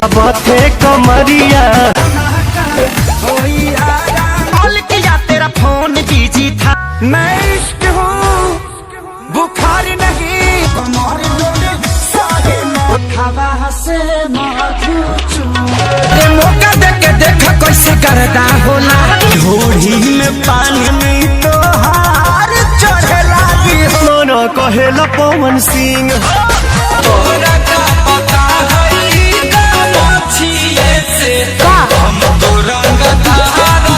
बाते कमरिया किया तेरा फोन बिजी था। मैं इश्क हूँ बुखार नहीं मौका देके देखा कैसे करदा होला घोड़ी में पानी में तो हार चढ़े लागी मोनो कहेला पवन सिंह तोरा का पता है का मछिए से हम तो रंगदार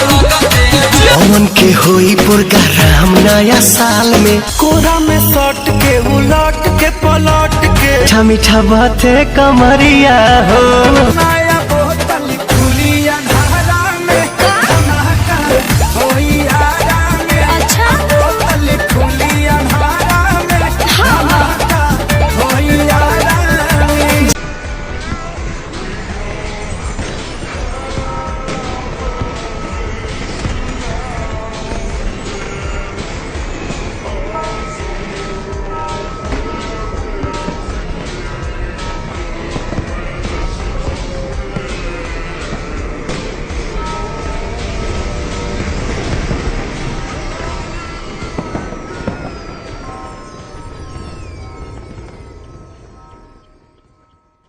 पवन के होई प्रोग्राम नया साल में कोरा में सट के उलट के पलट के मीठा मीठा बाते कमरिया हो।